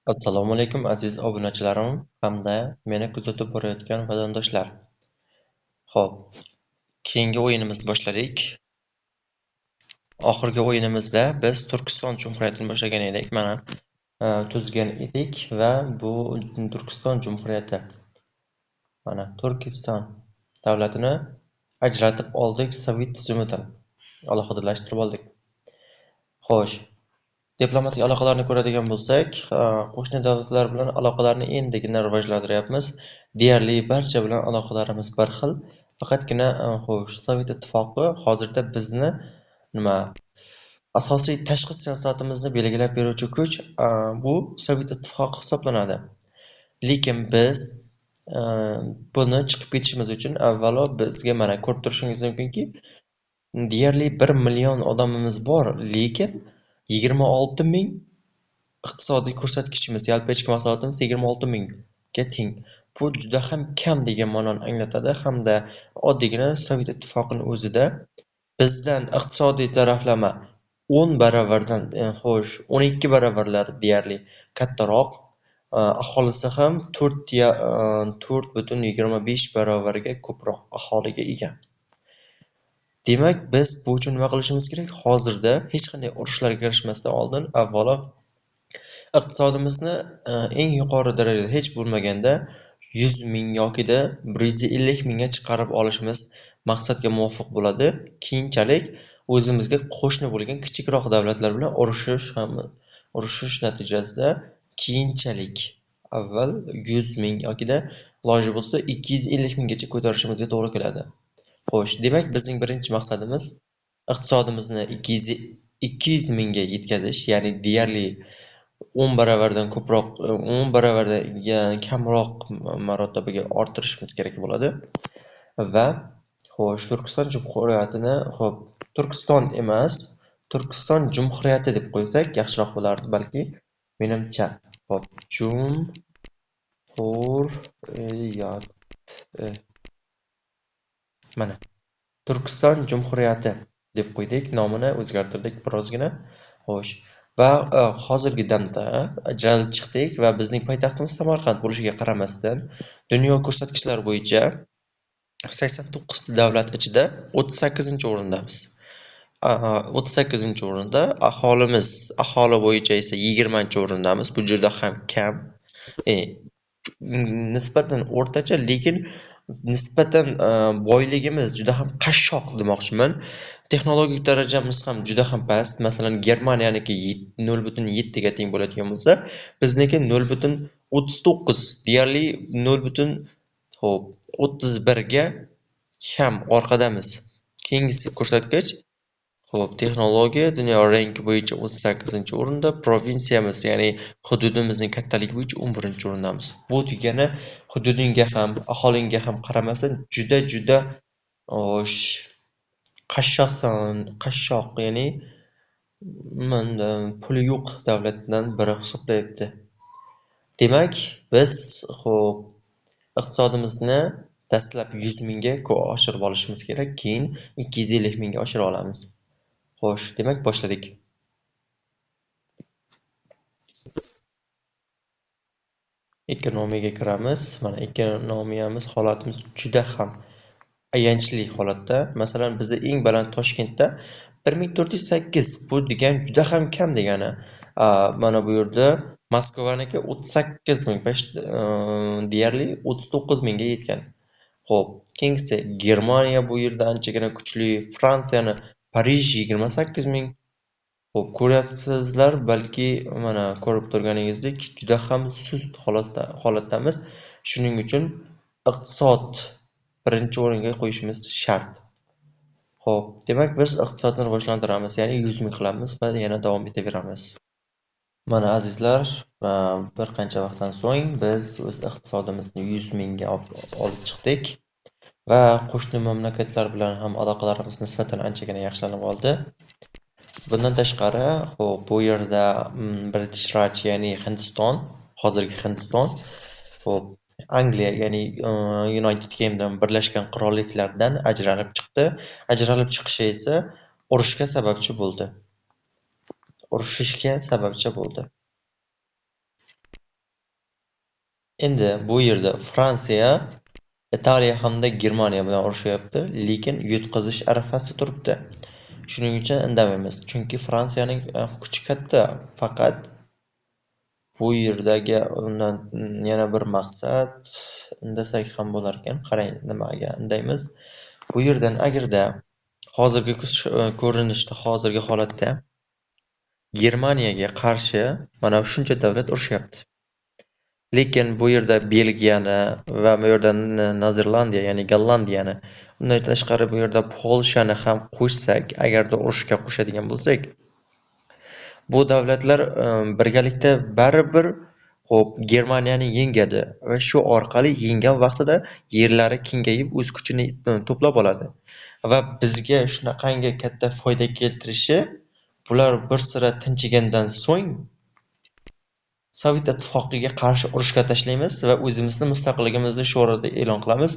Assalomu alaykum aziz obunachilarim hamda meni kuzatib borayotgan vatandoshlar. Xo'p, keyingi o'yinimizni boshladik. Oxirgi o'yinimizda biz Turkiston Jumhuriyatini boshlagan edik. Mana tuzgan edik va bu Turkiston Jumhuriyati. Mana Turkiston davlatini ajratib oldik Sovet tuzumidan. Alohidalashtirib oldik. Xo'sh, diplomatik aloqalarni ko'radigan bo'lsak, qo'shni davlatlar bilan aloqalarni endigina rivojlantiryapmiz. Deyarli barcha bilan aloqalarimiz bir xil. Faqatgina xo'sh, Sovet ittifoqi hozirda bizni asosiy tashqi siyosatimizni belgilab beruvchi kuch bu Sovet ittifoqi hisoblanadi. Lekin biz buni chiqib ketishimiz uchun avvalo bizga mana ko'rib turishingiz mumkinki, deyarli 1 million odamimiz bor, lekin 26 ming iqtisodiy ko'rsatkichimiz, yalpi ichki mahsulotimiz 26 mingga teng. Bu juda ham kam degan ma'noni anglatadi hamda oddiygina Sovet ittifoqining o'zida bizdan iqtisodiy taraflama 10 baravardan, xo'sh, 12 baravarlar deyarli kattaroq, aholisi ham 4,25 barobarga ko'proq aholiga ega. Demak, biz bu uchun nima qilishimiz kerak? Hozirda hech qanday urushlarga kirishmasdan oldin avvalo iqtisodimizni eng yuqori darajada hech bo'lmaganda 100 ming yokida 150 mingga chiqarib olishimiz maqsadga muvofiq bo'ladi. Keyinchalik o'zimizga qo'shni bo'lgan kichikroq davlatlar bilan urushish natijasida keyinchalik avval 100 ming yokida iloji bo'lsa 250 minggacha ko'tarishimizga to'g'ri keladi. Xo'sh, demak bizning birinchi maqsadimiz iqtisodimizni 200 mingga yetkazish, ya'ni deyarli 10 baravardan ko'proq, 10 baravardan kamroq marotabaga orttirishimiz kerak bo'ladi. Va xo'sh, Turkiston Jumhuriyatini, xo'p, Turkiston emas, Turkiston Jumhuriyati deb qo'ysak yaxshiroq bo'lardi balki, menimcha. Xo'p, Jumhuriyat. Mana Turkiston Jumhuriyati deb qo'ydik, nomini o'zgartirdik birozgina. Xo'sh, va hozirgi damda ajralib chiqdik va bizning poytaxtimiz Samarqand bo'lishiga qaramasdan dunyo ko'rsatkichlari bo'yicha 89 davlat ichida 38-o'rindamiz. 38-o'rinda aholi bo'yicha esa 20-o'rindamiz. Bu juda ham kam. Nisbatan o'rtacha, lekin nisbatan boyligimiz juda ham qashshoq demoqchiman. Texnologik darajamiz ham juda ham past. Masalan, Germaniyaniki 0.7 ga teng bo'ladigan bo'lsa, bizniki 0.39, deyarli 0.31 ga kam orqadamiz. Keyingisi ko'rsatkich. Xo'p, texnologiya dunyo ranki bo'yicha 38-o'rinda, provinsiyamiz, ya'ni hududimizning kattaligi bo'yicha 11-o'rindamiz. Bu degani hududingga ham, aholingga ham qaramasdan juda qashshoq, ya'ni puli yo'q davlatdan biri hisoblayapti. Demak, biz xo'p, iqtisodimizni dastlab 100 mingga oshirib olishimiz kerak, keyin 250 mingga oshira olamiz. Xo'sh, demak boshladik. Ekonomiyaga kiramiz. Mana ekonomiyamiz holatimiz juda ham ayanchli holatda. Masalan, bizda eng baland Toshkentda 1408, bu degan juda ham kam degani. Mana bu yerda Moskvaniki 38 ming, deyarli 39 mingga yetgan. Xo'p, keyingisi Germaniya bu yerda anchagina kuchli, Fransiyani Parij 28 ming. Xo'p, ko'ryapsizlar, balki mana ko'rib turganingizdek juda ham sust holatdamiz. Shuning uchun iqtisod birinchi o'ringa qo'yishimiz shart. Xo'p, demak biz iqtisodni rivojlantiramiz, ya'ni 100 ming qilamiz va yana davom etaveramiz. Mana azizlar, bir qancha vaqtdan so'ng biz o'z iqtisodimizni 100 mingga olib chiqdik va qo'shni mamlakatlar bilan ham aloqalarimiz nisbatan anchagina yaxshilanib oldi. Bundan tashqari, xo'p, bu yerda British Raj, ya'ni Hindiston, hozirgi Hindiston, xo'p, Angliya, ya'ni United Kingdom, Birlashgan Qirolliklardan ajralib chiqdi. Ajralib chiqishi esa urushishga sababchi bo'ldi. Endi bu yerda Fransiya Italiya hamda Germaniya bilan urushyapti, lekin yutqazish arafasida turibdi. Shuning uchun indamaymiz, chunki Fransiyaning kuchi katta. Faqat bu yerdagi undan yana bir maqsad indasak ham bo'lar ekan. Qarang, nimaga indaymiz. Bu yerdan agarda hozirgi ko'rinishda, hozirgi holatda Germaniyaga qarshi mana shuncha davlat urushyapti. Lekin bu yerda Belgiyani va bu yerda Niderlandiya, ya'ni Gollandiyani, undan tashqari bu yerda Polshani ham qo'shsak, agarda urushga qo'shadigan bo'lsak, bu davlatlar birgalikda baribir Germaniyani yengadi va shu orqali yengan vaqtida yerlari kengayib o'z kuchini to'plab oladi va bizga shunaqangi katta foyda keltirishi, bular bir sira tinchigandan so'ng Sovet Ittifoqiga qarshi urushga tashlaymiz va o'zimizni mustaqilligimizni shu o'rinda e'lon qilamiz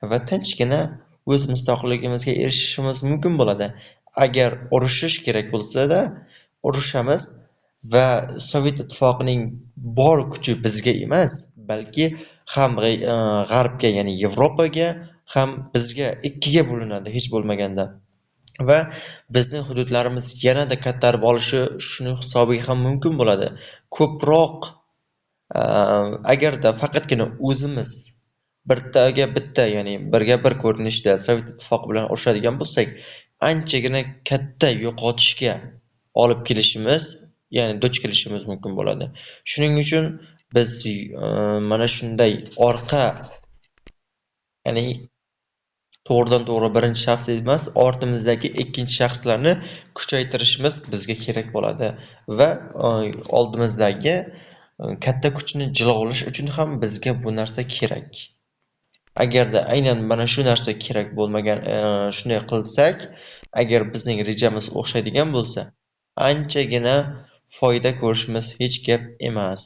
va tinchgina o'z mustaqilligimizga erishishimiz mumkin bo'ladi. Agar urushish kerak bo'lsa-da, urushamiz va Sovet Ittifoqining bor kuchi bizga emas, balki ham g'arbga, ya'ni Yevropaga, ham bizga ikkiga bo'linadi hech bo'lmaganda. Va bizning hududlarimiz yanada kattarib olishi shuning hisobiga ham mumkin bo'ladi. Ko'proq agarda faqatgina o'zimiz bittaga bitta, ya'ni birga bir ko'rinishda Sovet Ittifoqi bilan urushadigan bo'lsak, anchagina katta yo'qotishga olib kelishimiz, ya'ni duch kelishimiz mumkin bo'ladi. Shuning uchun biz mana shunday ya'ni to'g'ridan to'g'ri birinchi shaxs emas, ortimizdagi ikkinchi shaxslarni kuchaytirishimiz bizga kerak bo'ladi va oldimizdagi katta kuchni jilovlash uchun ham bizga bu narsa kerak. Agarda aynan mana shu narsa kerak bo'lmagan, shunday qilsak, agar bizning rejamiz o'xshaydigan bo'lsa, anchagina foyda ko'rishimiz hech gap emas.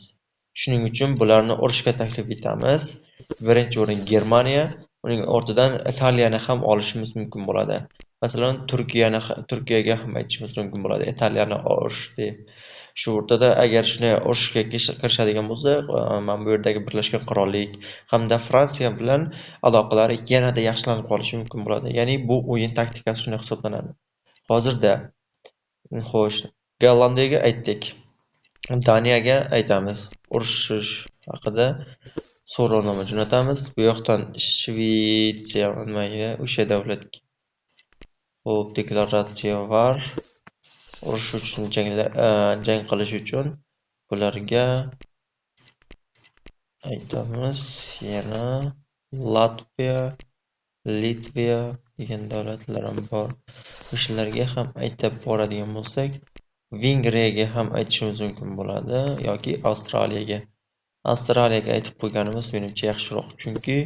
Shuning uchun bularni urushga taklif etamiz. Birinchi o'rin Germaniya, uning ortidan Italiyani ham olishimiz mumkin bo'ladi. Masalan, Turkiyaga ham aytishimiz mumkin bo'ladi, Italiyani urush deb. Shu o'rtada agar shunday urushga kirishadigan bo'lsa, mana bu yerdagi Birlashgan Qirollik hamda Fransiya bilan aloqalari yanada yaxshilanib qolishi mumkin bo'ladi. Ya'ni bu o'yin taktikasi shunday hisoblanadi. Hozirda xo'sh, Gollandiyaga aytdik. Daniyaga aytamiz. Urushish haqida so'rovnoma jo'natamiz. Bu yoqdan Shvetsiya mayli, o'sha davlatga. Xo'p, deklaratsiya var. Urush uchun jang qilish uchun bularga aytamiz. Yana Latviya, Litviya degan davlatlar ham bor. O'shalarga ham aytib boradigan bo'lsak, Vengriyaga ham aytishimiz mumkin bo'ladi yoki Avstraliyaga. Avstraliyaga aytib qo'yganimiz menimcha yaxshiroq, chunki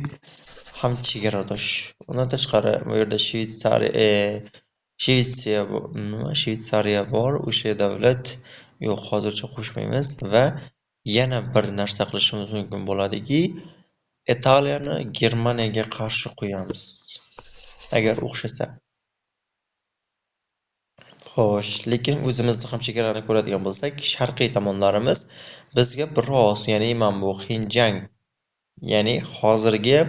ham chegaradosh. Undan tashqari bu yerda Shvetsariya bor, o'sha davlat yo'q, hozircha qo'shmaymiz va yana bir narsa qilishimiz mumkin bo'ladiki, Italiyani Germaniyaga qarshi qo'yamiz. Agar o'xshasa. Xo'sh, lekin o'zimizni ham chegarani ko'radigan bo'lsak, sharqiy tomonlarimiz bizga biroz, ya'ni mana bu Xinjiang, ya'ni hozirgi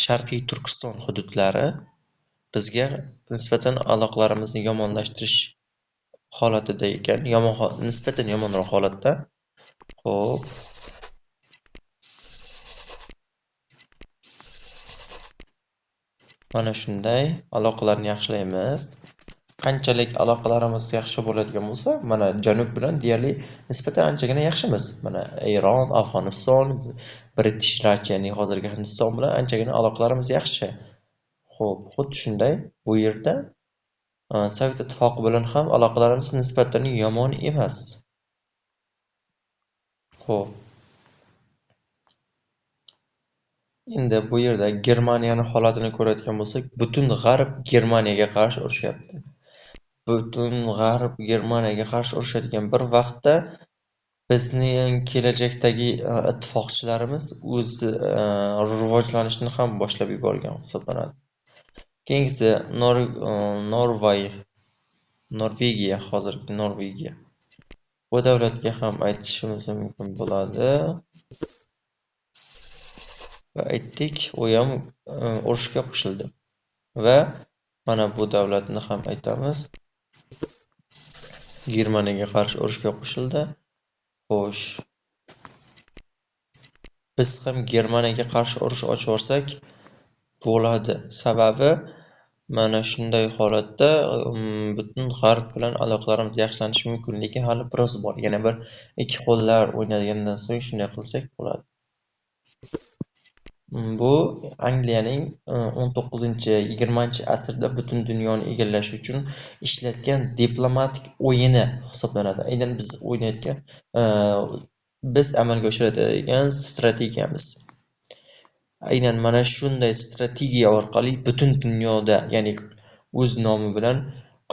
Sharqiy Turkiston hududlari bizga nisbatan aloqalarimizni yomonlashtirish holatida ekan, nisbatan yomonroq holatda. Xo'p. Mana shunday aloqalarni yaxshilaymiz. Qanchalik aloqalarimiz yaxshi bo'ladigan bo'lsa, mana Janub bilan deyarli nisbatan anchagina yaxshimiz. Mana Eron, Afg'oniston, British Raj, ya'ni hozirgi Hindiston bilan anchagina aloqalarimiz yaxshi. Xo'p, xuddi shunday bu yerda Sovet Ittifoqi bilan ham aloqalarimiz nisbatan yomon emas. Xo'p. Endi bu yerda Germaniyani holatini ko'radigan bo'lsak, butun g'arb Germaniyaga qarshi urushyapti. Butun g'arb Germaniyaga qarshi urushadigan bir vaqtda bizning kelajakdagi ittifoqchilarimiz o'z rivojlanishini ham boshlab yuborgan hisoblanadi. Keyingisi Norvegiya, hozirgi Norvegiya. bu davlatga ham aytishimiz mumkin bo'ladi. Va aytdik, u ham urushga qo'shildi. Va mana bu davlatni ham aytamiz. Germaniyaga qarshi urushga qo'shildi. Xo'sh. Biz ham Germaniyaga qarshi urush ochvorsak bo'ladi. Sababi mana shunday holatda butun g'arb bilan aloqalarimiz yaxshilanishi mumkin, lekin hali biroz bor. Yana bir ikki qo'llar o'ynagandan so'ng shunday qilsak bo'ladi. Bu Angliyaning 19-20 asrda butun dunyoni egallash uchun ishlatgan diplomatik o'yini hisoblanadi. Aynan biz amalga oshiradigan strategiyamiz. Aynan mana shunday strategiya orqali butun dunyoda, ya'ni o'z nomi bilan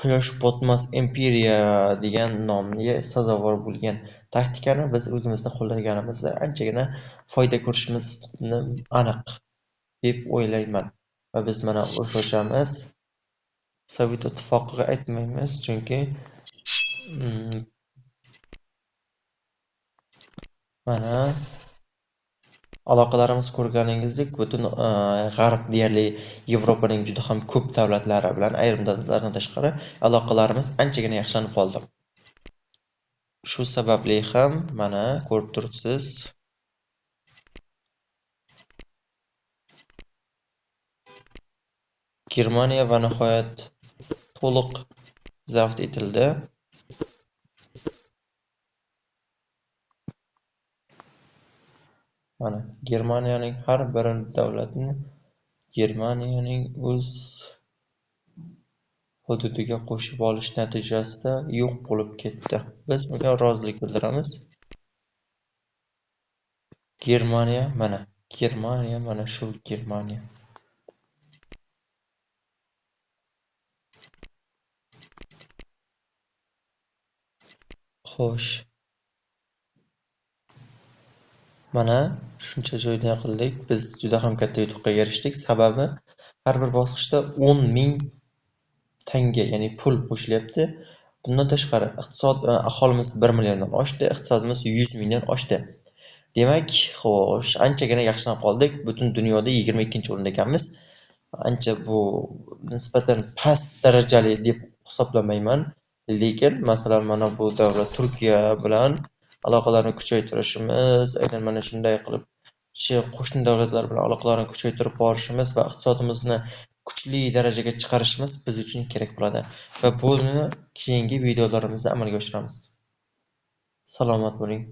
Quyosh botmas imperiya degan nomga sazovor bo'lgan taktikani biz o'zimizda qo'llaganimizda anchagina foyda ko'rishimiz aniq deb o'ylayman. Va biz mana o'shamiz Sovet ittifoqiga aytmaymiz, chunki mana aloqalarimiz ko'rganingizdek butun g'arb deyarli Yevropaning juda ham ko'p davlatlari bilan, ayrim davlatlardan tashqari aloqalarimiz anchagina yaxshilanib qoldi. Shu sababli ham mana ko'rib turibsiz, Germaniya va nihoyat to'liq zabt etildi. Mana Germaniyaning har bir davlatni Germaniyaning o'z hududiga qo'shib olish natijasida yo'q bo'lib ketdi. Biz bunga rozilik bildiramiz. Germaniya mana shu Germaniya. Xo'sh. Mana shuncha joyda qildik. Biz juda ham katta yutuqqa erishdik. Sababi har bir bosqichda 10,000 tanga, ya'ni pul qo'shilyapti. Bundan tashqari aholimiz 1 milliondan oshdi, iqtisodimiz 100 mingdan oshdi. Demak, xo'sh, anchagina yaxshilanib qoldik. Butun dunyoda 22-o'rinda ekanmiz. Ancha bu nisbatan past darajali deb hisoblamayman. Lekin masalan mana bu davlat Turkiya bilan aloqalarni kuchaytirishimiz, aynan mana shunday qilib qo'shni davlatlar bilan aloqalarni kuchaytirib borishimiz va iqtisodimizni kuchli darajaga chiqarishimiz biz uchun kerak bo'ladi va buni keyingi videolarimizda amalga oshiramiz. Salomat bo'ling.